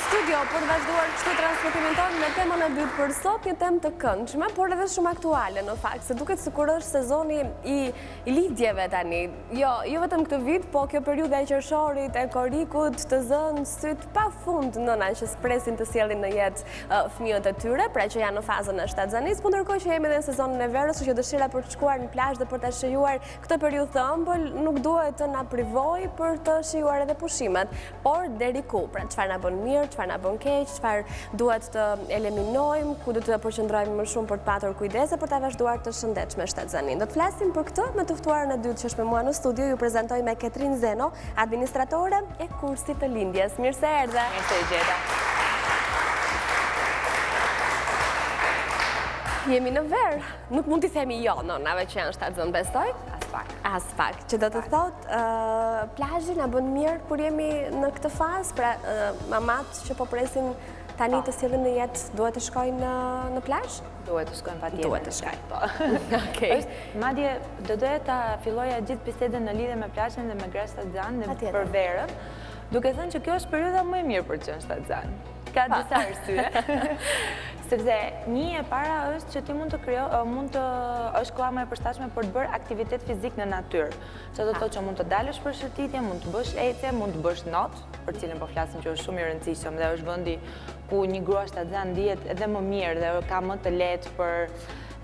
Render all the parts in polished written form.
studio për të vazhduar kështu transmetimin tonë me temën e dytë për sot, një temë të këndshme, por edhe shumë aktuale në fakt, se duket sikur është sezoni i lidhjeve tani. Jo vetëm këtë vit, po kjo periudhë e qershorit, e korrikut, të zënë syt pafund nëna që presin të sjellin në jetë fëmijët e tyre, pra që janë në fazën e shtatzanisë, por ndërkohë që jemi edhe në sezonin e verës, që dëshira për të shkuar në plazh dhe për ta shijuar këtë periudhë të ëmbël nuk duhet të na privoj për të shijuar edhe pushimet, por deri ku, pra çfarë na bën mirë, çfarë na bën keq, çfarë duhet të eliminojmë, ku do të përqendrohemi më shumë për të patur kujdese për ta vazhduar të shëndetshme shtatzanin. Do të flasim për këtë me të ftuarën e dytë që është me mua në studio, ju prezantoj me Ketrin Zeno, administratore e kursit të lindjes. Mirë se erdhe. Mirë se gjeta. Jemi në verë, nuk mund t'i themi jo nonave që janë shtatzën, bestoj? As pak. Që do të thot, plazhi na bën mirë kur jemi në këtë fazë, pra mamat që po presin tani të sjellin në jetë, duhet të shkojnë në plazh? Duhet të shkojnë patjetër. Duhet të shkojnë. Okej. Madje do doja ta filloja gjithë bisedën në lidhje me plazhin dhe me gra shtatzan dhe për verën, duke thënë që kjo është periudha më e mirë për të qenë shtatzan. Ka disa arsye. Sepse një e para është që ti mund të është koha më e përshtatshme për të bërë aktivitet fizik në natyrë. Që do të thotë që mund të dalësh për shëtitje, mund të bësh ecje, mund të bësh not, për cilën po flasim që është shumë i rëndësishëm dhe është vendi ku një grua shtatzan ndihet edhe më mirë dhe ka më të lehtë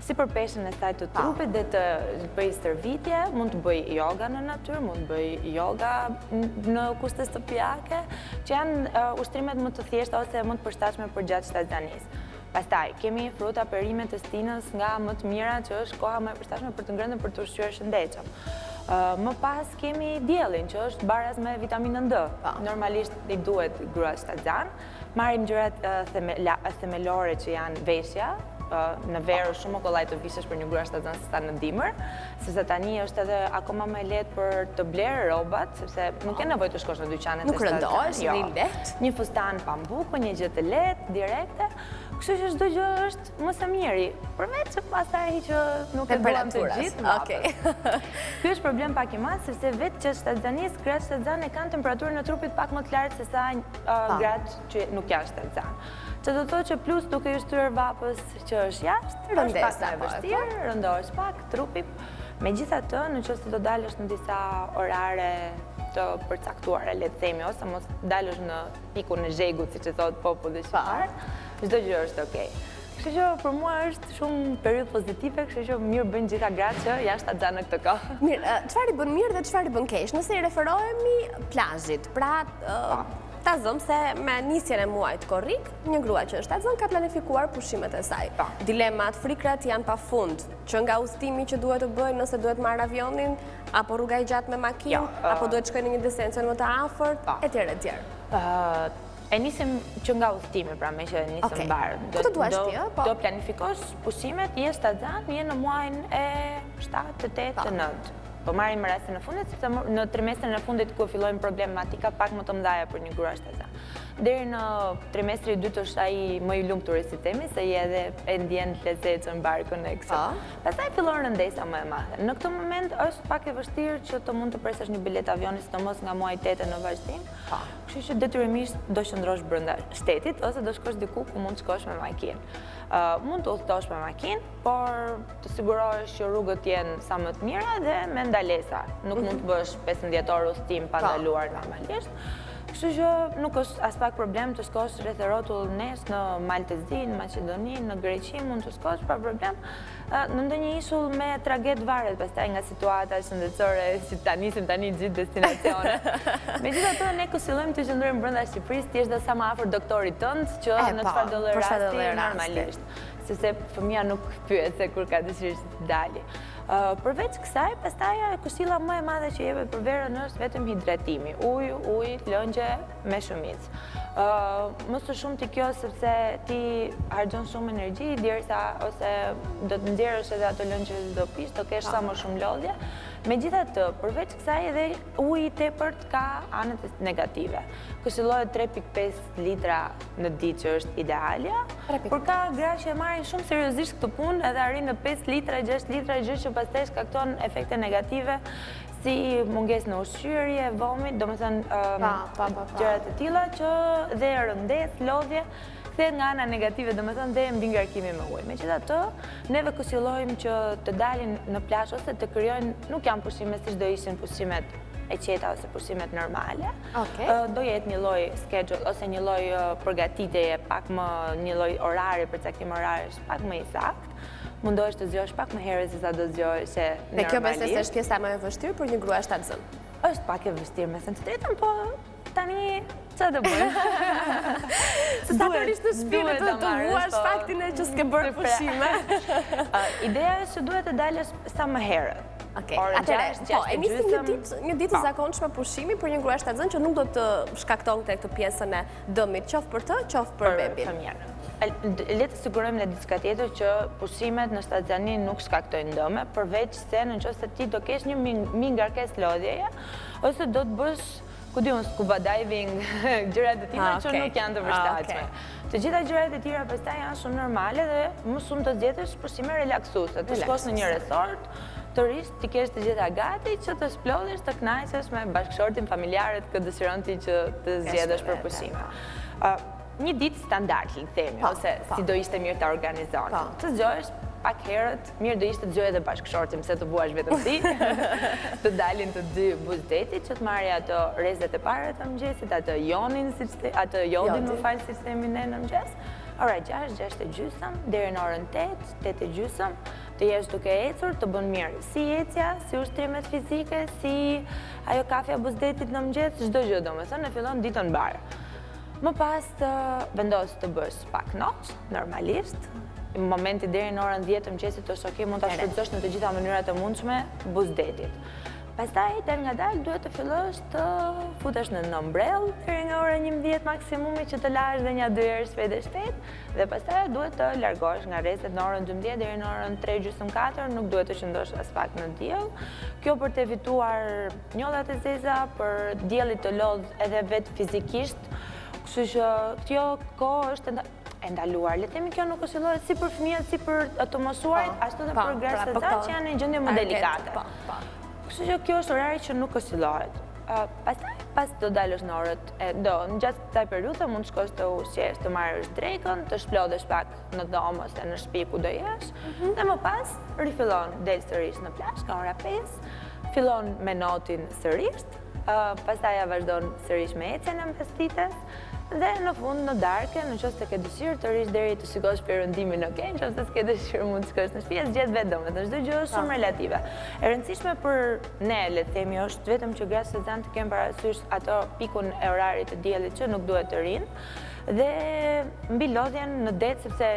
si për peshën e saj të trupit dhe të bëj stërvitje, mund të bëj yoga në natyrë, mund të bëj yoga në kushte shtëpiake, që janë ushtrimet më të thjeshta ose më të përshtatshme për gjatë shtatzanisë. Pastaj, kemi fruta, perime, testinës nga më të mira që është koha më e përshtatshme për të ngrënë dhe për të ushqyer shëndetshëm. Më pas kemi diellin, që është baraz me vitaminën D. Normalisht i duhet grua shtatzan. Marrim gjërat themelore që janë veshja. Në verë shumë më kollaj të vishesh për një grua shtatzan se sa në dimër, sepse tani është edhe akoma më lehtë për të blerë rrobat, sepse nuk ke nevojë të shkosh në dyqanet e shtatzan. Nuk rëndohesh, një lehtë. Një fustan pambukë, një gjë të lehtë, direkte. Kështu që çdo gjë është më së miri, përveç që pastaj që nuk e duam të gjithë. Okej. Ky është problem pak i madh, sepse vetë që shtatzanisë, gratë shtatzane kanë temperaturën e trupit pak më të lartë se sa gratë që nuk janë shtatzan. Që do të thotë që plus duke ju shtryer vapës që është jashtë, është pak më e vështirë, rëndohesh pak trupi. Megjithatë, nëse do dalësh në disa orare të përcaktuara, le të themi, ose mos dalësh në pikun e zhegut, siç e thot populli shqiptar, çdo gjë është okay. Kështu që për mua është shumë periudhë pozitive, kështu që mirë bëjnë gjitha gratë që janë shtatzan në këtë kohë. Mirë, çfarë i bën mirë dhe çfarë i bën keq? Nëse i referohemi plazhit, pra ta zëm se me nisjen e muajit korrik, një grua që është shtatzan ka planifikuar pushimet e saj. Dilemat, frikrat janë pafund, që nga udhëtimi që duhet të bëjë nëse duhet marrë avionin, apo rruga i gjatë me makinë, apo duhet shkojnë në një distancë më të afërt, etj. E nisim që nga udhëtimi, pra me që nisim barë. Këtë duash ti, po? Do planifikosh pushimet, je shtatzan, je në muajin e 7, 8, 9. Po marrim në rastin e fundit, sepse në trimestrin e fundit ku fillojnë problematika pak më të mëdha për një grua shtatzan. Deri në trimestri i dytë është ai më i lumtur si themi, se je edhe e ndjen lezetën barkun e kësaj. Pastaj fillon rëndesa më e madhe. Në këtë moment është pak e vështirë që të mund të presësh një bilet avioni, sidomos nga muaji 8 në vazhdim. Kështu që detyrimisht do qëndrosh brenda shtetit ose do shkosh diku ku mund të shkosh me makinë. Mund të udhëtosh me makinë, por të sigurohesh që rrugët jenë sa më të mira dhe me ndalesa. Nuk mund të bësh 15 orë udhëtim pa ndaluar normalisht. Kështu që nuk është as pak problem të shkosh rreth rrotull nesh në Maltezi, në Maqedoni, në Greqi, mund të shkosh pa problem. Në ndonjë ishull me tragjet varet pastaj nga situata shëndetësore, si nisim tani gjithë destinacionet. Megjithatë, ne këshillojmë të qëndrojmë brenda Shqipërisë, ti je sa më afër doktorit tënd, që në çfarë do lloj rasti normalisht, sepse fëmia nuk pyet se kur ka dëshirë të dalë. Përveç kësaj, pastaj këshilla më e madhe që jepet për verën është vetëm hidratimi, ujë, lëngje me shumicë. Më së shumti kjo sepse ti harxhon shumë energji derisa ose do të nxjerrësh edhe ato lëngje që do pish, do kesh sa më shumë lodhje. Megjithatë, përveç kësaj edhe uji i tepërt ka anët negative. Këshillohet 3.5 litra në ditë që është idealja, por ka gra që e marrin shumë seriozisht këtë punë edhe arrin në 5 litra, 6 litra, gjë që pastaj shkakton efekte negative si mungesë në ushqyerje, vomit, domethënë gjërat e tilla që dhe rëndes, lodhje, kthehet nga ana negative, domethënë dhe mbi ngarkimi me ujë. Megjithatë, neve këshillojmë që të dalin në plazh ose të krijojnë, nuk janë pushime siç do ishin pushimet e qeta ose pushimet normale. Do jetë një lloj schedule ose një lloj përgatitjeje pak më një lloj orari, përcaktim orarish pak më i saktë. Mundohesh të zgjohesh pak më herët se sa do zgjohesh normalisht. Dhe kjo besoj se është pjesa më e vështirë për një grua shtatzën. Është pak e vështirë, me thënë të drejtën, po tani çfarë do bëj? Se sa të rish në shtëpi të vuash faktin e që s'ke bërë pushime. Ideja është që duhet të dalësh sa më herët. E nisi një ditë zakonshme pushimi për një grua shtatzën që nuk do të shkakton këtë pjesën e dëmit, qoftë për të, qoftë për bebin. Le të sigurojmë në diçka tjetër që pushimet në shtatzani nuk shkaktojnë dëme, përveç se nëse ti do kesh një mingarkesë lodhjeje, ose do të bësh, ku di unë, scuba diving, gjërat e tilla që nuk janë të përshtatshme. Të gjitha gjërat e tjera pastaj janë shumë normale dhe më shumë të zgjedhësh pushime relaksuese, të shkosh në një resort, të rish, ti kesh të gjitha gati që të splodhesh, të kënaqesh me bashkëshortin, familjarët që dëshiron ti që të zgjedhësh për pushime. Një ditë standard, le të themi, ose si do ishte mirë ta organizon. Të zgjohesh pak herët, mirë do ishte të zgjohej edhe bashkëshortin, pse të vuash vetëm ti. Të dalin të dy buzdetit që të marrë ato rrezet e para të mëngjesit, atë jodin, më fal, siç themi ne në mëngjes. Ora 6, 6:30 deri në orën 8, 8:30 të jesh duke ecur, të bën mirë si ecja, si ushtrimet fizike, si ajo kafja buzdetit në mëngjes, çdo gjë domethënë, e fillon ditën mbarë. Më pas të vendos të bësh pak not, normalisht. Në momenti deri në orën 10 të mëngjesit është okay, mund ta shfrytëzosh në të gjitha mënyrat e mundshme buzdetit. Pastaj dal ngadalë duhet të fillosh të futesh në ombrell deri nga ora 11 maksimumi që të lahesh dhe një 2 herë shpejt e shpejt dhe pastaj duhet të largohesh nga rrezet në orën 12 deri në orën 3:30, nuk duhet të qëndrosh as pak në diell. Kjo për të evituar njollat e zeza, për diellit të lodh edhe vetë fizikisht. Kështu që kjo kohë është e ndaluar. Le të themi kjo nuk këshillohet si për fëmijët, si për të mosuarit, ashtu edhe për gratë që janë në gjendje më delikate. Kështu që kjo është orari që nuk këshillohet. Pas do dalësh në orët, në gjatë kësaj periudhe mund të shkosh të ushqesh, të marrësh drekën, të shplodhesh pak në dhomë ose në shtëpi ku do jesh, dhe më pas rifillon del sërish në plazh ka ora 5, fillon me notin sërish, pastaj ja vazhdon sërish me ecjen e mbestites, dhe në fund në darkë, nëse ke dëshirë të rish deri të shikosh perëndimin, okay, nëse s'ke dëshirë mund të shkosh në shtëpi, zgjedh vetë domethënë, çdo gjë është shumë relative. E rëndësishme për ne, le të themi, është vetëm që gratë shtatzan të kenë parasysh ato pikun e orarit të diellit që nuk duhet të rinë. Dhe mbi lodhjen në det, sepse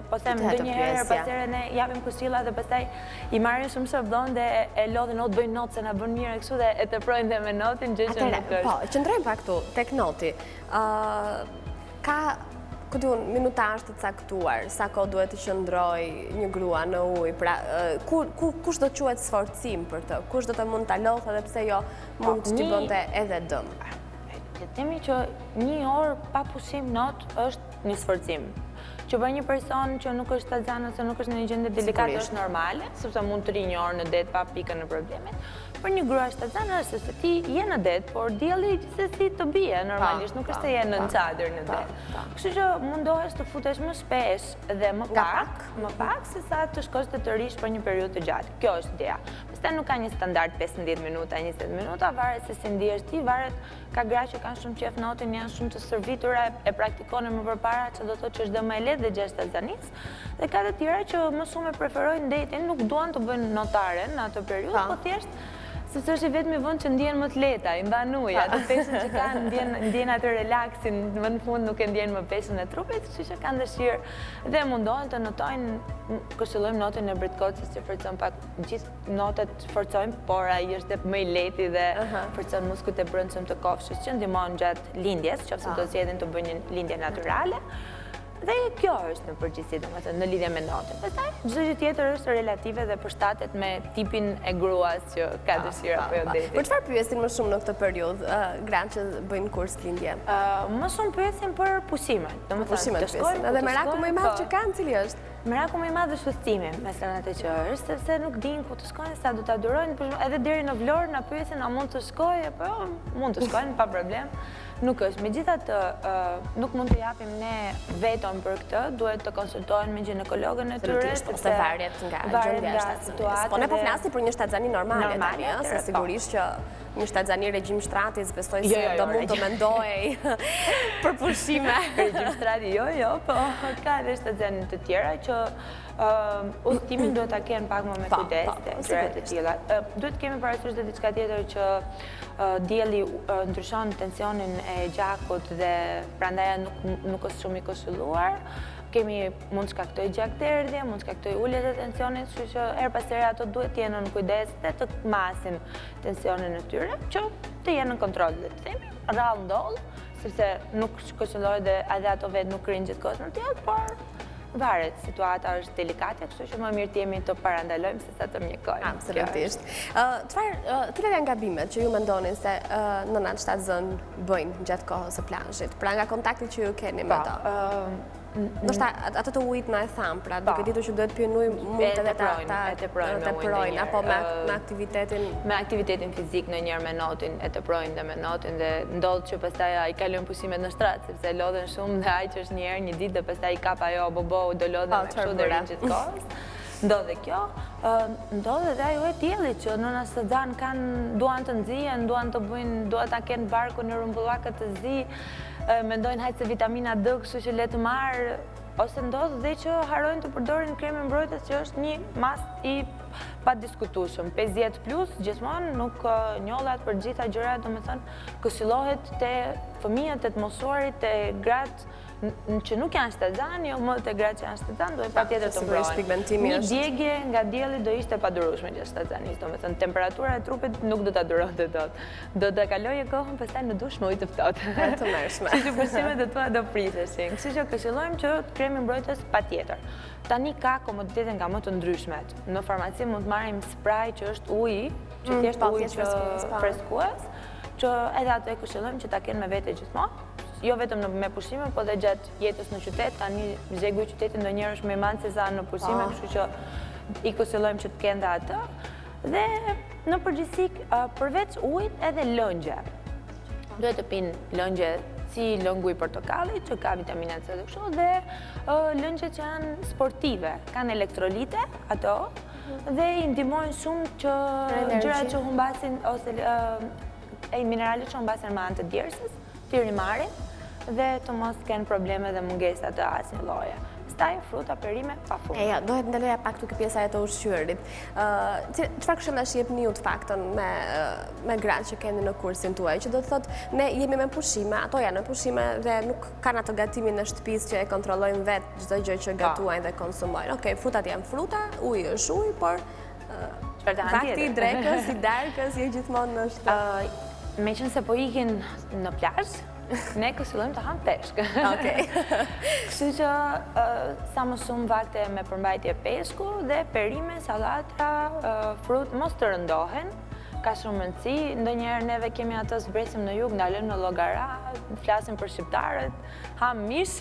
po them ndonjëherë pas here ne japim këshilla dhe pastaj i marrin shumë shërbdon dhe e lodhin o të bëjnë notë se na bën mirë kështu dhe e teprojnë dhe me notin, gjë që nuk është. Po, qëndrojmë pak këtu tek noti. Ka minutazh të caktuar sa kohë duhet të qëndroj një grua në ujë, pra kush do quhet sforcim për të? Kush do të mund ta lodhë edhe pse jo mund të bënte edhe dëm? Le të themi që 1 orë pa pushim not është një sforcim. Që për një person që nuk është shtatzan ose nuk është në një gjendje delikate është normale, sepse mund të ri 1 orë në det pa pikën në problemet. Për një grua shtatzan është se ti je në det, por dielli gjithsesi të bie normalisht, nuk është se je në çadër në det. Kështu që mundohesh të futesh më shpesh dhe më pak se sa të shkosh të rish për një periudhë të gjatë. Kjo është ideja. Pastaj nuk ka një standard 15 minuta, 20 minuta, varet se si ndihesh ti, varet ka gra që kanë shumë qejf notin, janë shumë të shërbitura, e praktikonin më përpara, që do thotë që është më e lehtë dhe gjashtë shtatzanis, dhe ka të tjera që më shumë e preferojnë detin, nuk duan të bëjnë notaren në atë periudhë, po thjesht sepse është i vetmi vend që ndjen më të lehta, i mban ujë, atë peshën që kanë ndjen atë relaksin, më në fund nuk e ndjen më peshën e trupit, kështu që kanë dëshirë dhe mundohen të notojnë, këshillojmë notën e britkocis që forcon pak, gjithë notat forcojmë, por ai është më i lehti dhe forcon muskujt e brendshëm të kofshës që ndihmon gjatë lindjes, qoftë do zgjedhin të bëjnë një lindje natyrale. Dhe kjo është në përgjithësi, domethënë në lidhje me notën. Pastaj çdo gjë tjetër është relative dhe përshtatet me tipin e gruas që ka dëshirë apo jo deti. Për çfarë pyesin më shumë në këtë periudhë gratë që bëjnë kurs lindje? Më shumë pyesin për pushimet. Domethënë të shkojnë edhe meraku më i madh që kanë, cili është? Miraku më i madh është udhëtimi me stranat e që është, sepse nuk din ku të shkojnë, sa do ta durojnë, edhe deri në Vlorë na pyesin a mund të shkojë, po mund të shkojnë pa problem. Nuk është. Megjithatë, nuk mund të japim ne veton për këtë, duhet të konsultohen me ginekologën e tyre, sepse varet nga gjendja. Po ne po flasim për një shtatzani normale tani, se sigurisht që një shtatzani regjim shtratis besoj se do mund të mendojë për pushime. Regjim shtrati jo, po ka edhe shtatzani të tjera që udhëtimin duhet ta kenë pak më me kujdes gjërat e tilla. Duhet kemi parasysh edhe diçka tjetër që dielli ndryshon tensionin e gjakut dhe prandaj nuk është shumë i këshilluar. Mund të shkaktoj gjakderdhje, mund të shkaktoj uljet e tensionit, kështu që her pas here ato duhet të jenë në kujdes dhe të masin tensionin e tyre, që të jenë në kontroll dhe të themi. Rrallë ndodh, sepse nuk këshillohet dhe edhe ato vetë nuk rrinë gjithkohës në tjetë, por varet, situata është delikate, kështu që më mirë të jemi të parandalojmë se sa të mjekojmë. Absolutisht. Cilat janë gabimet që ju mendonin se nënat shtatzën bëjnë gjatë kohës së plazhit, pra nga kontakti që ju keni me to? Ndoshta ato të ujit na e tham, pra duke ditur që duhet pjen ujë mund edhe ta teprojnë, apo me aktivitetin... Me aktivitetin fizik ndonjëherë me notin, e teprojnë dhe me notin dhe ndodh që pastaj ai kalojnë pushimet në shtrat, sepse lodhen shumë dhe ai që është një herë një ditë dhe pastaj i kap ajo bobo do lodhen me kështu deri gjithkohës. Ndodh dhe kjo, ndodh edhe ajo e diellit që nëna shtatzan duan të nxjihen, duan të bëjnë, duan ta kenë barkun në rrumbullakët të zi, mendojnë hajtë se vitamina D, kështu që le të marrë, ose ndodh dhe që harojnë të përdorin kremin mbrojtës që është një mast i pa diskutueshëm. 50+ gjithmonë nuk njollat për gjitha gjërat, domethënë këshillohet te fëmijët, te të mosuarit, te gratë që nuk janë shtatzan, jo më të gratë që janë shtatzan, duhet patjetër të mbrohen. Një djegje nga dielli do ishte padurueshme që shtatzanis, domethënë temperatura e trupit nuk do ta duronte dot. Do të kalojë kohën pastaj në dush me ujë të ftohtë. Të mërshme. Kështu që pushimet e tua do priseshin. Kështu që këshillojmë që kremi mbrojtës patjetër. Tani ka komoditete nga më të ndryshmet. Në farmaci mund të marrim spray që është uji, që thjesht uji që freskues, që edhe ato e këshillojmë që ta kenë me vete gjithmonë. Jo vetëm me pushime, po dhe gjatë jetës në qytet, tani zhegu i qytetit ndonjëherë është më i madh se sa në pushime, kështu që i këshillojmë që të kenë atë. Dhe në përgjithësi, përveç ujit edhe lëngje. Duhet të pinë lëngje si lëngu i portokallit, që ka vitamina C dhe kështu, dhe lëngje që janë sportive, kanë elektrolite, ato, dhe i ndihmojnë shumë që gjërat që humbasin, ose mineralet që humbasin me anë të djersës, të rimarin, dhe të mos kenë probleme dhe mungesa të asnjë lloje. Pastaj fruta, perime, pafund. Dohet ndaloja pak tuk pjesa e të ushqyerit. Çfarë këshillash jepni ju të faktën me gratë që keni në kursin tuaj, që do të thotë ne jemi me pushime, ato janë me pushime dhe nuk kanë atë gatimin në shtëpisë që e kontrollojnë vetë çdo gjë që gatuajnë dhe konsumojnë. Okej, frutat janë fruta, uji është uji, por fakti i drekës, i darkës, je gjithmonë në shtëpi. Meqense po ikin në plazh, ne këshillojmë të hanë peshkë. Kështu që sa më shumë vakte me përmbajtje peshku dhe perime, salatra, frut, mos të rëndohen, ka shumë rëndësi. Ndonjëherë neve kemi atë zbresim në jug, ndalem në llogara, flasim për shqiptarët, ham mish,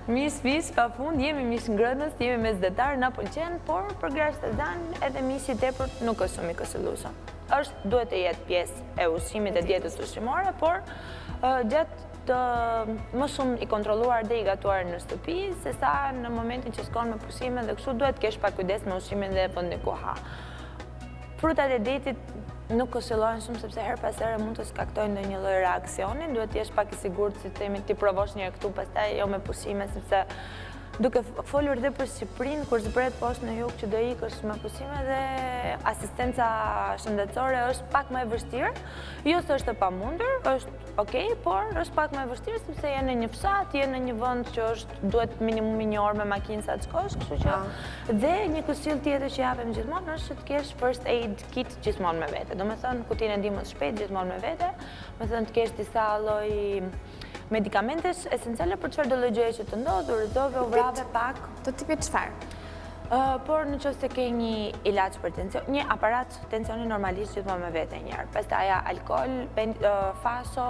mish pafund, jemi mish ngrënës, jemi mesdhetar, na pëlqen, por për gratë shtatzan edhe mishi tepër nuk është shumë i këshillueshëm. Duhet të jetë pjesë e ushqimit e dietës ushqimore, por gjatë të më shumë i kontrolluar dhe i gatuar në shtëpi, se sa në momentin që s'kon me pushime dhe kështu duhet kesh pak kujdes me ushqimin dhe vendin ku ha. Frutat e detit nuk këshillohen shumë sepse her pas here mund të shkaktojnë ndonjë lloj reaksioni, duhet të jesh pak i sigurt si themi ti provosh një herë këtu, pastaj jo me pushime, sepse duke folur dhe për Shqipërinë, kur zbret poshtë në jug që do ikësh me pushime dhe asistenca shëndetësore është pak më e vështirë. Jo se është e pamundur, është okay, por është pak më e vështirë sepse je në një fshat, je në një vend që duhet minimumi një orë me makinë sa të shkosh, kështu që dhe një këshill tjetër që japim gjithmonë është që të kesh first aid kit gjithmonë me vete. Domethënë kutinë e ndihmës shpejt gjithmonë me vete, domethënë të kesh disa lloj medikamentesh esenciale për çfarë do lloj gjëje që të ndodhë, rrezove, uvrave pak. Të tipit çfarë? Por në qoftë se ke një ilaç për tension, një aparat tensioni normalisht gjithmonë me vete njerë. Pastaj alkool, faso,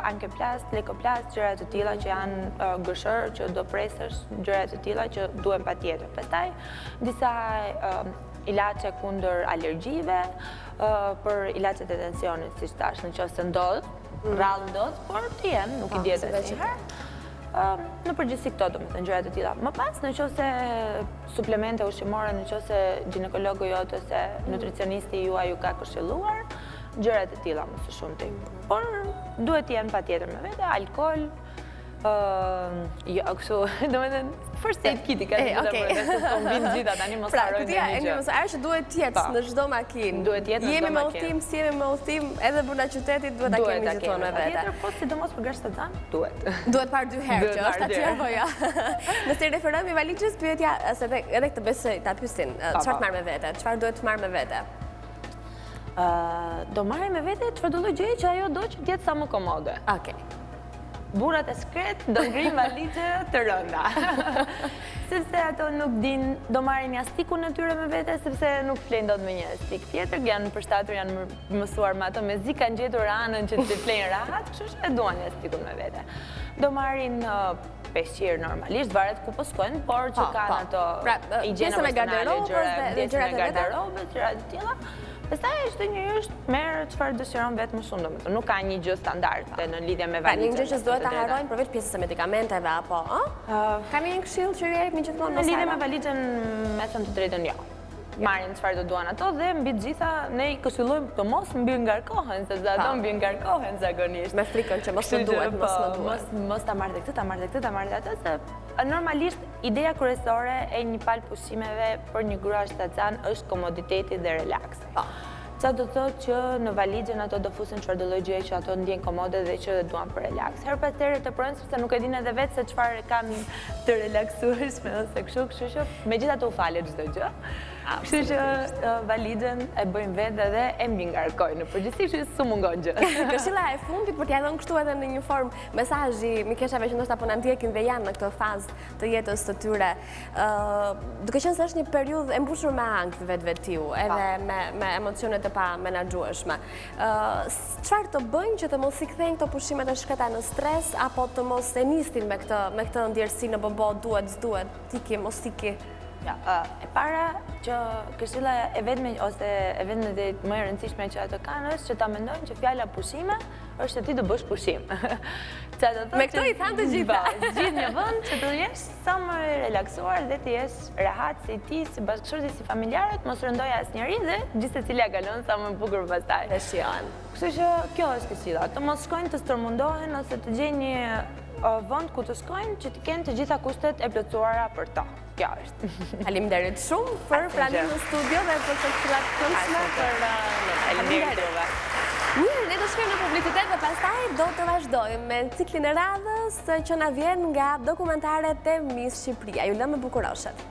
ankeplast, lekoplast, gjëra të tilla që janë gëshër, që do presësh, gjëra të tilla që duhen patjetër. Pastaj disa ilaçe kundër alergjive, për ilaçet e tensionit, siç thash, në qoftë se ndodh, rrallë ndodh, por ti nuk i diet asnjëherë. Në përgjithësi këto do me të gjërat e tilla. Më pas, në qoftë se suplemente ushqimore, në qoftë se ginekologu jot ose nutricionisti juaj ju ka këshilluar, gjërat e tilla më së shumti. Por duhet të jenë patjetër me vete, alkool, jo, kështu, domethënë first aid kit i ka gjitha për dhe, se po mbinë gjitha, tani mos harojnë dhe një gjë. Ajo që duhet tjetë në çdo makinë. Duhet tjetë në çdo makinë. Jemi me udhtim, si jemi me udhtim, edhe brenda qytetit duhet ta kemi gjithmonë me vete. Patjetër, po sidomos për Grashtacan, duhet. Duhet parë 2 herë që është atje apo jo. Nëse referohemi valizhës, pyetja, edhe këtë besoj ta pyesin, çfarë marr me vete? Çfarë duhet të marr me vete? Do marrë me vete çfarëdo lloj gjëje që ajo do që të jetë sa më komode. Okej. Burrat e skret do ngrijnë valizhe të rënda. Sepse ato nuk din, do marrin jastikun e tyre me vete, sepse nuk flen dot me një jastik tjetër, janë përshtatur, janë mësuar me ato mezi, kanë gjetur anën që të flen rahat, kështu që e duan jastikun me vete. Do marrin peshqir normalisht, varet ku po shkojnë, por që kanë ato higjiena personale, gjërat e garderobës, gjëra të tilla. Pastaj çdo njeri merr çfarë dëshiron vetë më shumë, domethënë nuk ka një gjë standarde në lidhje me valizën. Një gjë që s'duhet ta harrojnë përveç pjesës së medikamenteve apo, ka një këshill që ju jepni gjithmonë në lidhje me valizën, me thënë të drejtën jo. Marrin çfarë do duan ato dhe mbi të gjitha ne i këshillojmë të mos mbi ngarkohen, sepse ato mbi ngarkohen zakonisht. Me frikën që mos më duhet, mos ta marrë këtë, ta marrë këtë, ta marrë atë, se normalisht ideja kryesore e një palë pushimeve për një grua shtatsan është komoditeti dhe relaksi. Qa do të thotë që në valizën ato do fusin çfarëdo lloj gjëje që ato ndjen komode dhe që duan për relaks. Her pas here të projnë sepse nuk e dinë edhe vetë se çfarë kanë të relaksueshme ose kështu që megjithatë u falet çdo gjë. Kështu që valizën e bëjmë vetë dhe e mbi ngarkojnë. Në përgjithësi që s'u mungon gjë. Këshilla e fundit për t'ia dhënë kështu edhe në një formë mesazhi mikeshave që ndoshta po na ndjekin dhe janë në këtë fazë të jetës së tyre. Duke qenë se është një periudhë e mbushur me ankth vetvetiu, edhe me emocione të pa menaxhueshme. Çfarë të bëjnë që të mos i kthejnë këto pushimet e shkëta në stres apo të mos e nistin me këtë ndjerësi në bobo, duhet, s'duhet, tiki, mos tiki? E para që këshilla e vetme ose e vetme dhe më e rëndësishme që ato kanë është që ta mendojnë që fjala pushime është që ti të bësh pushim. Me këto i thanë të gjitha. Gjithë një vend që të jesh sa më relaksuar dhe të jesh rehat si ti, si bashkëshorti, si familjarët, mos rëndoj asnjëri dhe gjithë secila kalon sa më bukur pastaj. Dhe shijon. Kështu që kjo është këshilla, të mos shkojnë të stërmundohen ose të gjejnë një vend ku të shkojnë që të kenë të gjitha kushtet e plotësuara për to. Kjo është. Faleminderit shumë për pranimin në studio dhe për të këshillat të këndshme për Faleminderit. Mirë, ne do shkojmë në publicitet dhe pastaj do të vazhdojmë me ciklin e radhës që na vjen nga dokumentaret e Miss Shqipëria. Ju lëmë bukuroshet.